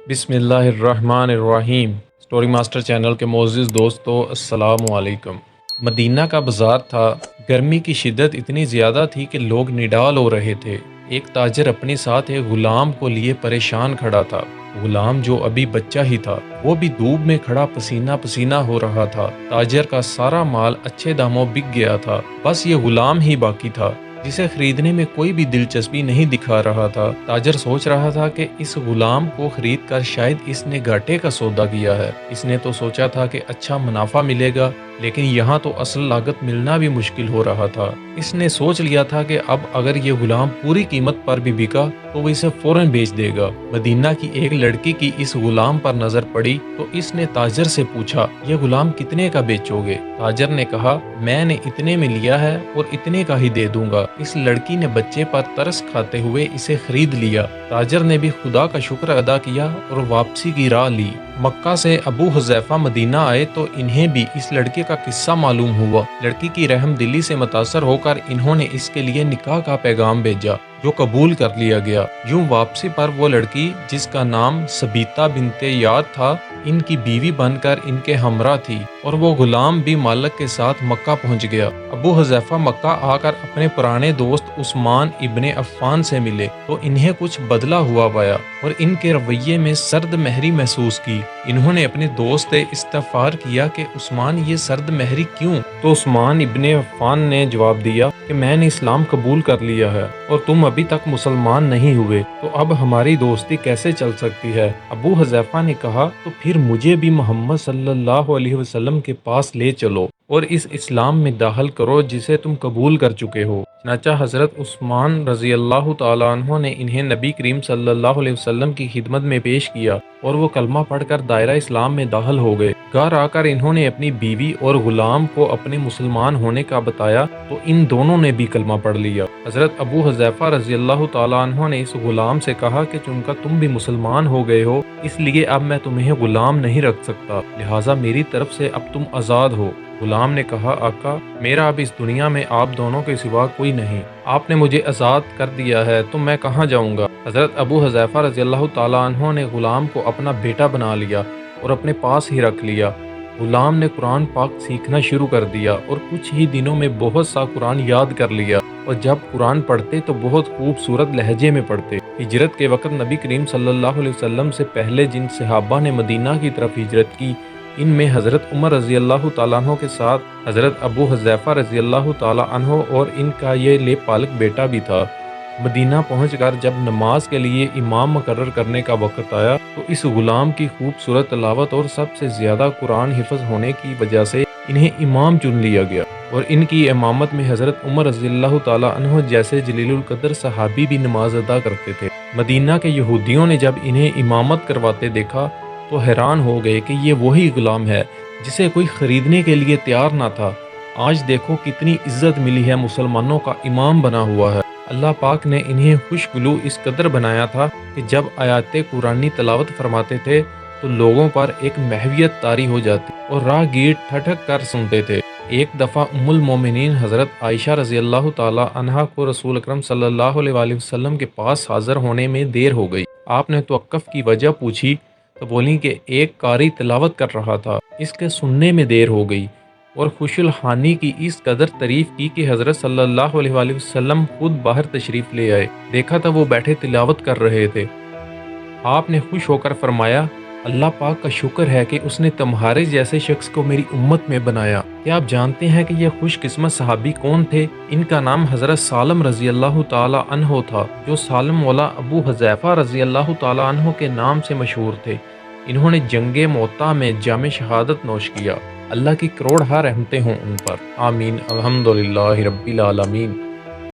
بسم اللہ الرحمن الرحیم۔ سٹوری ماسٹر چینل کے معزز دوستو، السلام علیکم۔ مدینہ کا بازار تھا۔ گرمی کی شدت اتنی زیادہ تھی کہ لوگ نڈال ہو رہے تھے۔ ایک تاجر اپنے ساتھ ایک غلام کو لیے پریشان کھڑا تھا۔ غلام جو ابھی بچہ ہی تھا، وہ بھی دھوپ میں کھڑا پسینہ پسینہ ہو رہا تھا۔ تاجر کا سارا مال اچھے داموں بک گیا تھا، بس یہ غلام ہی باقی تھا جسے خریدنے میں کوئی بھی دلچسپی نہیں دکھا رہا تھا۔ تاجر سوچ رہا تھا کہ اس غلام کو خرید کر شاید اس نے گھاٹے کا سودا کیا ہے۔ اس نے تو سوچا تھا کہ اچھا منافع ملے گا، لیکن یہاں تو اصل لاگت ملنا بھی مشکل ہو رہا تھا۔ اس نے سوچ لیا تھا کہ اب اگر یہ غلام پوری قیمت پر بھی بکا تو وہ اسے فوراً بیچ دے گا۔ مدینہ کی ایک لڑکی کی اس غلام پر نظر پڑی تو اس نے تاجر سے پوچھا، یہ غلام کتنے کا بیچو گے؟ تاجر نے کہا، میں نے اتنے میں لیا ہے اور اتنے کا ہی دے دوں گا۔ اس لڑکی نے بچے پر ترس کھاتے ہوئے اسے خرید لیا۔ تاجر نے بھی خدا کا شکر ادا کیا اور واپسی کی راہ لی۔ مکہ سے ابو حذیفہ مدینہ آئے تو انہیں بھی اس لڑکے کا قصہ معلوم ہوا۔ لڑکی کی رحم دلی سے متاثر ہو کر انہوں نے اس کے لیے نکاح کا پیغام بھیجا، جو قبول کر لیا گیا۔ یوں واپسی پر وہ لڑکی، جس کا نام سبیتا بنت یاد تھا، ان کی بیوی بن کر ان کے ہمراہ تھی، اور وہ غلام بھی مالک کے ساتھ مکہ پہنچ گیا۔ ابو حذیفہ مکہ آ کر اپنے پرانے دوست عثمان ابن عفان سے ملے تو انہیں کچھ بدلا ہوا پایا اور ان کے رویے میں سرد مہری محسوس کی۔ انہوں نے اپنے دوست سے استفسار کیا کہ عثمان، یہ سرد مہری کیوں؟ تو عثمان ابن عفان نے جواب دیا کہ میں نے اسلام قبول کر لیا ہے اور تم ابھی تک مسلمان نہیں ہوئے، تو اب ہماری دوستی کیسے چل سکتی ہے؟ ابو حذیفہ نے کہا، تو پھر مجھے بھی محمد صلی اللہ علیہ وسلم کے پاس لے چلو اور اس اسلام میں داخل کرو جسے تم قبول کر چکے ہو۔ چنانچہ حضرت عثمان رضی اللہ تعالیٰ عنہ نے انہیں نبی کریم صلی اللہ علیہ وسلم کی خدمت میں پیش کیا اور وہ کلمہ پڑھ کر دائرہ اسلام میں داخل ہو گئے۔ گھر آ کر انہوں نے اپنی بیوی اور غلام کو اپنے مسلمان ہونے کا بتایا تو ان دونوں نے بھی کلمہ پڑھ لیا۔ حضرت ابو حذیفہ رضی اللہ تعالیٰ عنہ نے اس غلام سے کہا کہ چونکہ تم بھی مسلمان ہو گئے ہو، اس لیے اب میں تمہیں غلام نہیں رکھ سکتا، لہٰذا میری طرف سے اب تم آزاد ہو۔ غلام نے کہا، آقا، میرا اب اس دنیا میں آپ دونوں کے سوا کوئی نہیں، آپ نے مجھے آزاد کر دیا ہے تو میں کہاں جاؤں گا؟ حضرت ابو حذیفہ رضی اللہ تعالیٰ عنہ نے غلام کو اپنا بیٹا بنا لیا اور اپنے پاس ہی رکھ لیا۔ غلام نے قرآن پاک سیکھنا شروع کر دیا اور کچھ ہی دنوں میں بہت سا قرآن یاد کر لیا، اور جب قرآن پڑھتے تو بہت خوبصورت لہجے میں پڑھتے۔ ہجرت کے وقت نبی کریم صلی اللہ علیہ وسلم سے پہلے جن صحابہ نے مدینہ کی طرف ہجرت کی، ان میں حضرت عمر رضی اللہ تعالیٰ عنہ کے ساتھ حضرت ابو حذیفہ رضی اللہ تعالیٰ عنہ اور ان کا یہ لے پالک بیٹا بھی تھا۔ مدینہ پہنچ کر جب نماز کے لیے امام مقرر کرنے کا وقت آیا تو اس غلام کی خوبصورت تلاوت اور سب سے زیادہ قرآن حفظ ہونے کی وجہ سے انہیں امام چن لیا گیا، اور ان کی امامت میں حضرت عمر رضی اللہ تعالیٰ عنہ جیسے جلیل القدر صحابی بھی نماز ادا کرتے تھے۔ مدینہ کے یہودیوں نے جب انہیں امامت کرواتے دیکھا تو حیران ہو گئے کہ یہ وہی غلام ہے جسے کوئی خریدنے کے لیے تیار نہ تھا۔ آج دیکھو کتنی عزت ملی ہے، مسلمانوں کا امام بنا ہوا ہے۔ اللہ پاک نے انہیں خوشگلو اس قدر بنایا تھا کہ جب آیات قرآنی تلاوت فرماتے تھے تو لوگوں پر ایک محویت طاری ہو جاتی اور راہ گیر ٹھٹک کر سنتے تھے۔ ایک دفعہ ام المومنین حضرت عائشہ رضی اللہ تعالی عنہا کو رسول اکرم صلی اللہ علیہ وسلم کے پاس حاضر ہونے میں دیر ہو گئی۔ آپ نے توقف کی وجہ پوچھی تو بولی کہ ایک قاری تلاوت کر رہا تھا، اس کے سننے میں دیر ہو گئی، اور خوش الحانی کی اس قدر تعریف کی کہ حضرت صلی اللہ علیہ وسلم خود باہر تشریف لے آئے۔ دیکھا تھا وہ بیٹھے تلاوت کر رہے تھے۔ آپ نے خوش ہو کر فرمایا، اللہ پاک کا شکر ہے کہ اس نے تمہارے جیسے شخص کو میری امت میں بنایا۔ کیا آپ جانتے ہیں کہ یہ خوش قسمت صحابی کون تھے؟ ان کا نام حضرت سالم رضی اللہ تعالی عنہ تھا، جو سالم مولا ابو حذیفہ رضی اللہ تعالی عنہ کے نام سے مشہور تھے۔ انہوں نے جنگ موطا میں جام شہادت نوش کیا۔ اللہ کی کروڑ رحمتیں ہوں ان پر، آمین، الحمدللہ رب العالمین۔